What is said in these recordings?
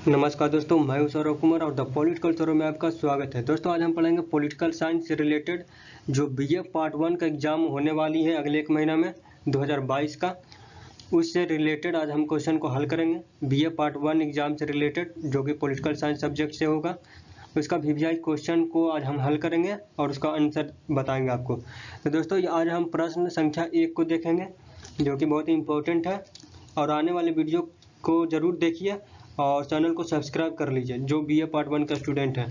नमस्कार दोस्तों, मैं हूं सौरभ कुमार और द पॉलिटिकल सौरभ में आपका स्वागत है। दोस्तों आज हम पढ़ेंगे पॉलिटिकल साइंस से रिलेटेड जो बीए पार्ट 1 का एग्जाम होने वाली है अगले एक महीना में 2022 का, उससे रिलेटेड आज हम क्वेश्चन को हल करेंगे। बीए पार्ट 1 एग्जाम से रिलेटेड जो कि पॉलिटिकल साइंस सब्जेक्ट से होगा, उसका वीवीआई क्वेश्चन को आज हम हल करेंगे और उसका आंसर बताएंगे आपको। तो दोस्तों आज हम प्रश्न संख्या 1 को देखेंगे जो कि बहुत ही इंपॉर्टेंट है, और आने वाले वीडियो को जरूर देखिए और चैनल को सब्सक्राइब कर लीजिए जो बीए पार्ट 1 का स्टूडेंट है,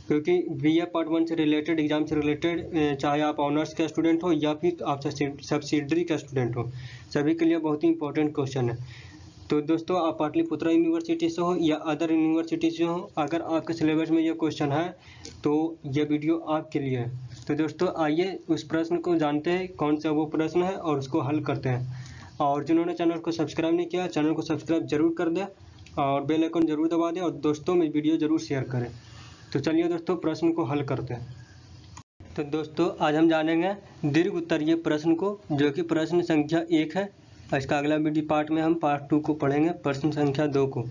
क्योंकि बीए पार्ट 1 से रिलेटेड एग्जाम से रिलेटेड चाहे आप ऑनर्स का स्टूडेंट हो या फिर आप सब्सिडरी का स्टूडेंट हो, सभी के लिए बहुत ही इंपॉर्टेंट क्वेश्चन है। तो दोस्तों आप पाटलिपुत्रा यूनिवर्सिटी से हो या अदर यूनिवर्सिटी से हो, अगर आपके सिलेबस में ये क्वेश्चन है तो ये वीडियो आपके लिए है। तो दोस्तों आइए उस प्रश्न को जानते हैं कौन सा वो प्रश्न है और उसको हल करते हैं। और जिन्होंने चैनल को सब्सक्राइब नहीं किया, चैनल को सब्सक्राइब जरूर कर दें और बेल आइकन जरूर दबा दें और दोस्तों में वीडियो जरूर शेयर करें। तो चलिए दोस्तों प्रश्न को हल करते हैं। तो दोस्तों आज हम जानेंगे दीर्घ उत्तरीय प्रश्न को, जो कि प्रश्न संख्या 1 है। इसका अगला वीडियो पार्ट में हम पार्ट 2 को पढ़ेंगे, प्रश्न संख्या 2 को।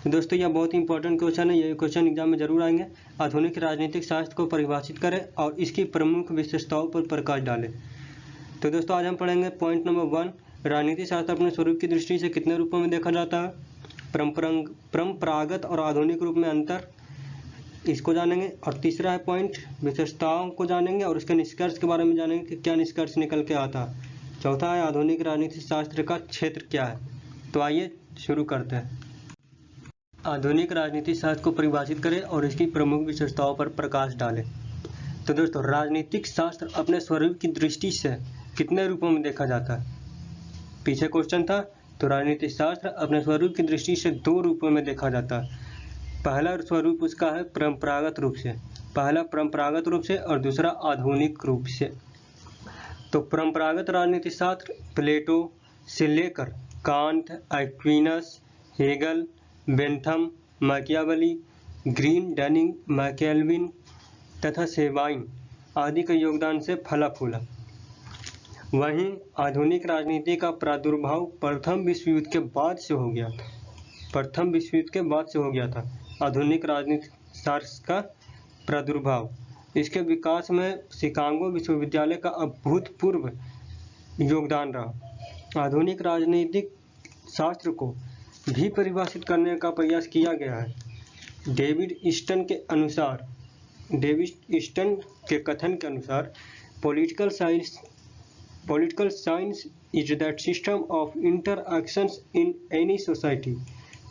तो दोस्तों यह बहुत ही इंपॉर्टेंट क्वेश्चन है, ये क्वेश्चन एग्जाम में जरूर आएंगे। आधुनिक राजनीतिक शास्त्र को परिभाषित करें और इसकी प्रमुख विशेषताओं पर प्रकाश डालें। तो दोस्तों आज हम पढ़ेंगे पॉइंट नंबर 1, राजनीतिक शास्त्र अपने स्वरूप की दृष्टि से कितने रूपों में देखा जाता है, परंपरागत और आधुनिक रूप में अंतर, इसको जानेंगे। और तीसरा है पॉइंट, विशेषताओं को जानेंगे और उसके निष्कर्ष के बारे में जानेंगे कि क्या निष्कर्ष निकल के आता है। चौथा है आधुनिक राजनीतिक शास्त्र का क्षेत्र क्या है। तो आइए शुरू करते हैं। आधुनिक राजनीतिक शास्त्र को परिभाषित करें और इसकी प्रमुख विशेषताओं पर प्रकाश डालें। तो दोस्तों राजनीतिक शास्त्र अपने स्वरूप की दृष्टि से कितने रूपों में देखा जाता है, पीछे क्वेश्चन था। तो राजनीतिक शास्त्र अपने स्वरूप की दृष्टि से 2 रूपों में देखा जाता है। पहला स्वरूप उसका है परंपरागत रूप से, पहला परंपरागत रूप से और दूसरा आधुनिक रूप से। तो परंपरागत राजनीतिक शास्त्र प्लेटो से लेकर Kant, Aquinas, Hegel, Bentham, Machiavelli, Green, Dunning, McIlwain तथा सेवाइन आदि के योगदान से फला फूला। वहीं आधुनिक राजनीति का प्रादुर्भाव प्रथम विश्व युद्ध के बाद से हो गया था, प्रथम विश्व युद्ध के बाद से हो गया था आधुनिक राजनीतिक शास्त्र का प्रादुर्भाव। इसके विकास में शिकागो विश्वविद्यालय का अभूतपूर्व योगदान रहा। आधुनिक राजनीतिक शास्त्र को भी परिभाषित करने का प्रयास किया गया है। डेविड ईस्टन के कथन के अनुसार Political science is that system of interactions in any society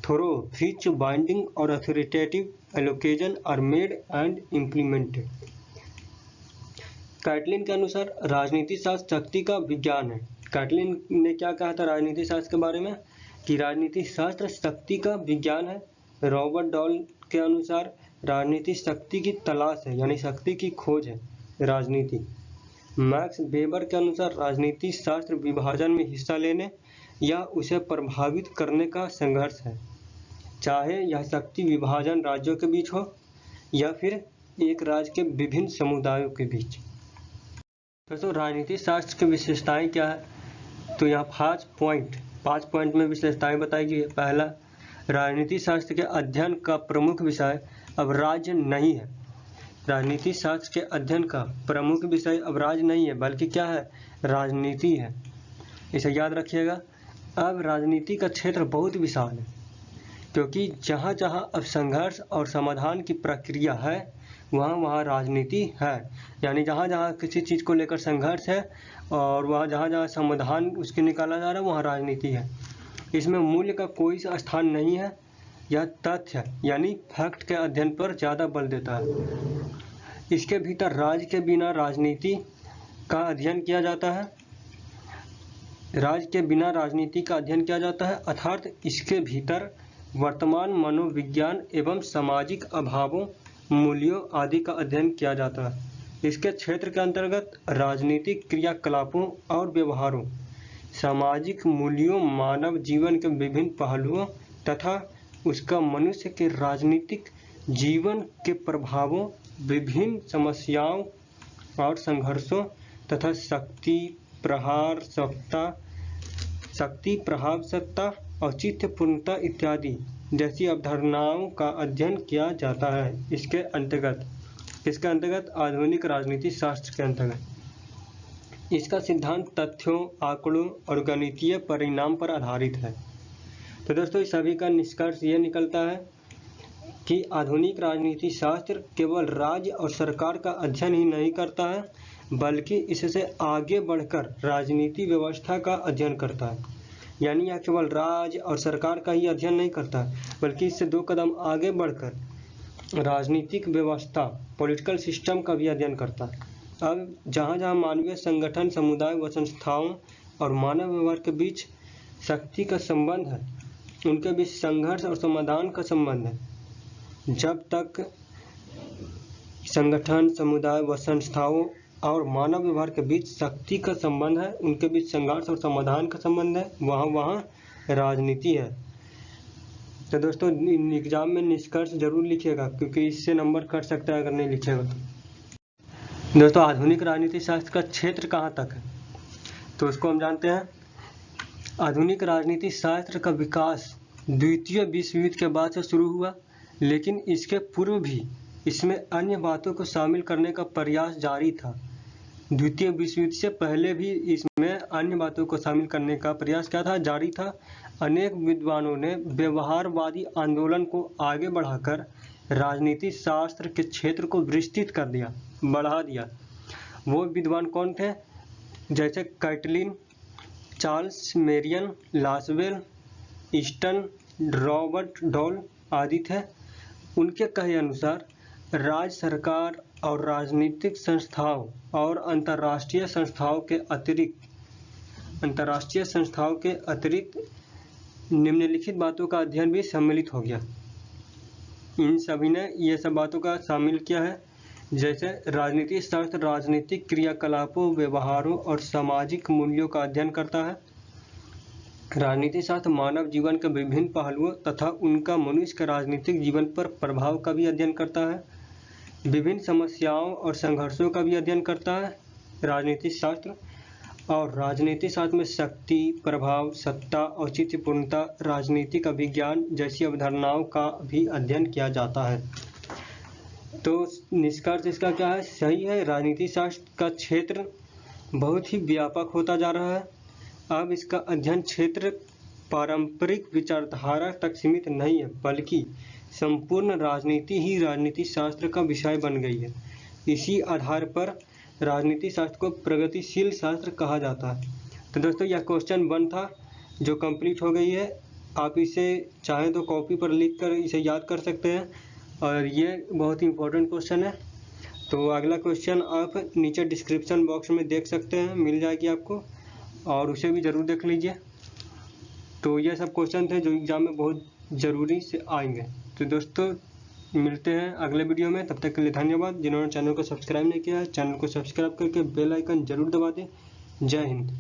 through which binding or authoritative allocation are made and implemented. Catlin के अनुसार राजनीति शास्त्र शक्ति का विज्ञान है। कैटलिन ने क्या कहा था राजनीति शास्त्र के बारे में, कि राजनीति शास्त्र शक्ति का विज्ञान है। रॉबर्ट डॉल के अनुसार राजनीति शक्ति की तलाश है, यानी शक्ति की खोज है राजनीति। मैक्स वेबर के अनुसार राजनीति शास्त्र विभाजन में हिस्सा लेने या उसे प्रभावित करने का संघर्ष है, चाहे यह शक्ति विभाजन राज्यों के बीच हो या फिर एक राज्य के विभिन्न समुदायों के बीच। दोस्तों राजनीति शास्त्र की विशेषताएं क्या है, तो यहाँ 5 पॉइंट में विशेषताएं बताई गई है। पहला, राजनीति शास्त्र के अध्ययन का प्रमुख विषय अब राज्य नहीं है। राजनीति शास्त्र के अध्ययन का प्रमुख विषय अब राज्य नहीं है, बल्कि क्या है, राजनीति है। इसे याद रखिएगा। अब राजनीति का क्षेत्र बहुत विशाल है, क्योंकि जहाँ जहाँ अब संघर्ष और समाधान की प्रक्रिया है वहाँ राजनीति है। यानी जहाँ जहाँ किसी चीज़ को लेकर संघर्ष है और वहाँ जहाँ जहाँ समाधान उसके निकाला जा रहा है वहाँ राजनीति है। इसमें मूल्य का कोई स्थान नहीं है। यह तथ्य यानी फैक्ट के अध्ययन पर ज़्यादा बल देता है। इसके भीतर राज्य के बिना राजनीति का अध्ययन किया जाता है, राज्य के बिना राजनीति का अध्ययन किया जाता है, अर्थात इसके भीतर वर्तमान मनोविज्ञान एवं सामाजिक अभावों, मूल्यों आदि का अध्ययन किया जाता है। इसके क्षेत्र के अंतर्गत राजनीतिक क्रियाकलापों और व्यवहारों, सामाजिक मूल्यों, मानव जीवन के विभिन्न पहलुओं तथा उसका मनुष्य के राजनीतिक जीवन के प्रभावों, विभिन्न समस्याओं और संघर्षों तथा शक्ति प्रभावशक्ता, औचित्यपूर्णता इत्यादि जैसी अवधारणाओं का अध्ययन किया जाता है। इसके अंतर्गत आधुनिक राजनीति शास्त्र के अंतर्गत इसका सिद्धांत तथ्यों, आंकड़ों और गणितीय परिणाम पर आधारित है। तो दोस्तों इस सभी का निष्कर्ष ये निकलता है कि आधुनिक राजनीति शास्त्र केवल राज्य और सरकार का अध्ययन ही नहीं करता है, बल्कि इससे आगे बढ़कर राजनीति व्यवस्था का अध्ययन करता है। यानी यह केवल राज्य और सरकार का ही अध्ययन नहीं करता है, बल्कि इससे 2 कदम आगे बढ़कर राजनीतिक व्यवस्था, पॉलिटिकल सिस्टम का भी अध्ययन करता है। अब जहाँ जहाँ मानवीय संगठन, समुदाय व संस्थाओं और मानव व्यवहार के बीच शक्ति का संबंध है, उनके बीच संघर्ष और समाधान का संबंध है। जब तक संगठन, समुदाय व संस्थाओं और मानव व्यवहार के बीच शक्ति का संबंध है, उनके बीच संघर्ष और समाधान का संबंध है, वहाँ राजनीति है। तो दोस्तों एग्जाम में निष्कर्ष जरूर लिखिएगा, क्योंकि इससे नंबर कट सकता है अगर नहीं लिखिएगा तो। दोस्तों आधुनिक राजनीति शास्त्र का क्षेत्र कहाँ तक है, तो उसको हम जानते हैं। आधुनिक राजनीति शास्त्र का विकास द्वितीय विश्व युद्ध के बाद से शुरू हुआ, लेकिन इसके पूर्व भी इसमें अन्य बातों को शामिल करने का प्रयास जारी था। द्वितीय विश्व युद्ध से पहले भी इसमें अन्य बातों को शामिल करने का प्रयास क्या था, जारी था। अनेक विद्वानों ने व्यवहारवादी आंदोलन को आगे बढ़ाकर राजनीति शास्त्र के क्षेत्र को विस्तृत कर दिया, बढ़ा दिया। वो विद्वान कौन थे? जैसे Catlin, Charles Merriam, Lasswell, Easton, Robert Dahl आदि थे। उनके कहे अनुसार राज्य सरकार और राजनीतिक संस्थाओं और अंतर्राष्ट्रीय संस्थाओं के अतिरिक्त निम्नलिखित बातों का अध्ययन भी सम्मिलित हो गया। इन सभी ने ये सब बातों का शामिल किया है, जैसे राजनीति शास्त्र राजनीतिक क्रियाकलापों, व्यवहारों और सामाजिक मूल्यों का अध्ययन करता है। राजनीति शास्त्र मानव जीवन के विभिन्न पहलुओं तथा उनका मनुष्य के राजनीतिक जीवन पर प्रभाव का भी अध्ययन करता है। विभिन्न समस्याओं और संघर्षों का भी अध्ययन करता है राजनीति शास्त्र। और राजनीति शास्त्र में शक्ति, प्रभाव, सत्ता, औचित्यपूर्णता, राजनीतिक अभिज्ञान जैसी अवधारणाओं का भी अध्ययन किया जाता है। तो निष्कर्ष इसका क्या है? सही है, राजनीति शास्त्र का क्षेत्र बहुत ही व्यापक होता जा रहा है। अब इसका अध्ययन क्षेत्र पारंपरिक विचारधारा तक सीमित नहीं है, बल्कि संपूर्ण राजनीति ही राजनीति शास्त्र का विषय बन गई है। इसी आधार पर राजनीति शास्त्र को प्रगतिशील शास्त्र कहा जाता है। तो दोस्तों यह क्वेश्चन 1 था जो कंप्लीट हो गई है। आप इसे चाहें तो कॉपी पर लिख कर इसे याद कर सकते हैं, और ये बहुत ही इंपॉर्टेंट क्वेश्चन है। तो अगला क्वेश्चन आप नीचे डिस्क्रिप्शन बॉक्स में देख सकते हैं, मिल जाएगी आपको, और उसे भी ज़रूर देख लीजिए। तो ये सब क्वेश्चन थे जो एग्ज़ाम में बहुत ज़रूरी से आएंगे। तो दोस्तों मिलते हैं अगले वीडियो में, तब तक के लिए धन्यवाद। जिन्होंने चैनल को सब्सक्राइब नहीं किया है, चैनल को सब्सक्राइब करके बेल आइकन जरूर दबा दें। जय हिंद।